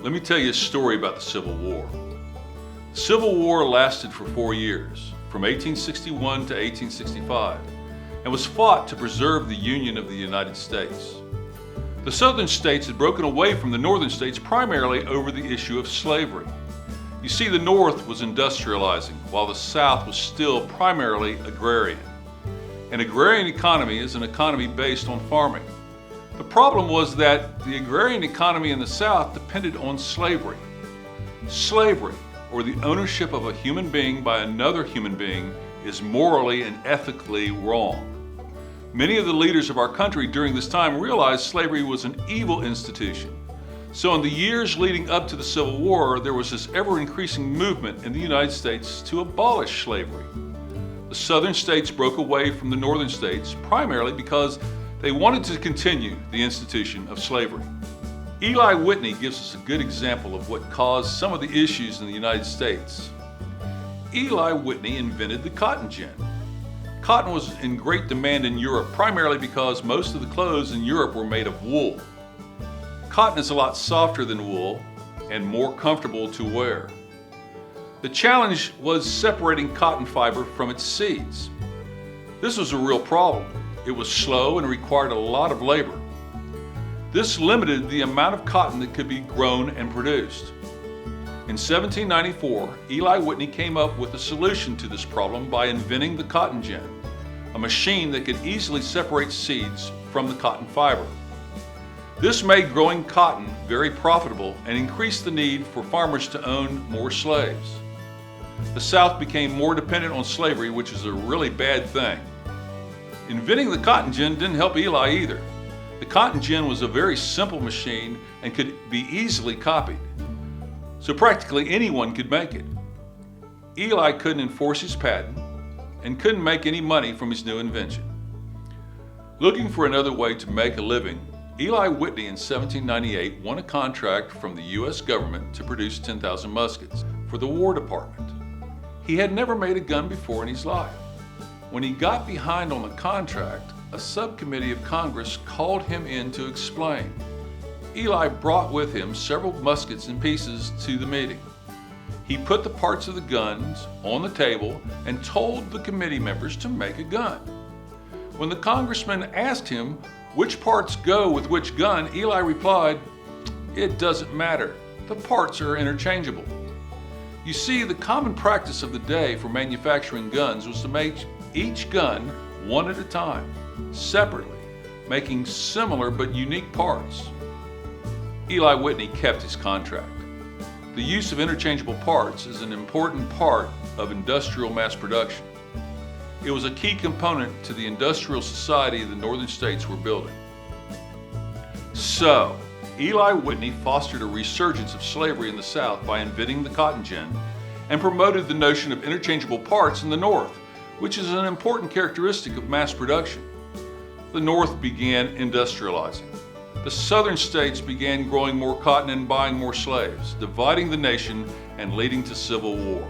Let me tell you a story about the Civil War. The Civil War lasted for 4 years, from 1861 to 1865, and was fought to preserve the Union of the United States. The southern states had broken away from the northern states primarily over the issue of slavery. You see, the North was industrializing, while the South was still primarily agrarian. An agrarian economy is an economy based on farming. The problem was that the agrarian economy in the South depended on slavery. Slavery, or the ownership of a human being by another human being, is morally and ethically wrong. Many of the leaders of our country during this time realized slavery was an evil institution. So in the years leading up to the Civil War, there was this ever-increasing movement in the United States to abolish slavery. The southern states broke away from the northern states primarily because they wanted to continue the institution of slavery. Eli Whitney gives us a good example of what caused some of the issues in the United States. Eli Whitney invented the cotton gin. Cotton was in great demand in Europe primarily because most of the clothes in Europe were made of wool. Cotton is a lot softer than wool and more comfortable to wear. The challenge was separating cotton fiber from its seeds. This was a real problem. It was slow and required a lot of labor. This limited the amount of cotton that could be grown and produced. In 1794, Eli Whitney came up with a solution to this problem by inventing the cotton gin, a machine that could easily separate seeds from the cotton fiber. This made growing cotton very profitable and increased the need for farmers to own more slaves. The South became more dependent on slavery, which is a really bad thing. Inventing the cotton gin didn't help Eli either. The cotton gin was a very simple machine and could be easily copied. So practically anyone could make it. Eli couldn't enforce his patent and couldn't make any money from his new invention. Looking for another way to make a living, Eli Whitney in 1798 won a contract from the U.S. government to produce 10,000 muskets for the War Department. He had never made a gun before in his life. When he got behind on the contract, a subcommittee of Congress called him in to explain. Eli brought with him several muskets and pieces to the meeting. He put the parts of the guns on the table and told the committee members to make a gun. When the congressman asked him which parts go with which gun, Eli replied, "It doesn't matter. The parts are interchangeable." You see, the common practice of the day for manufacturing guns was to make each gun one at a time, separately, making similar but unique parts. Eli Whitney kept his contract. The use of interchangeable parts is an important part of industrial mass production. It was a key component to the industrial society the northern states were building. So, Eli Whitney fostered a resurgence of slavery in the South by inventing the cotton gin and promoted the notion of interchangeable parts in the North, which is an important characteristic of mass production. The North began industrializing. The southern states began growing more cotton and buying more slaves, dividing the nation and leading to civil war.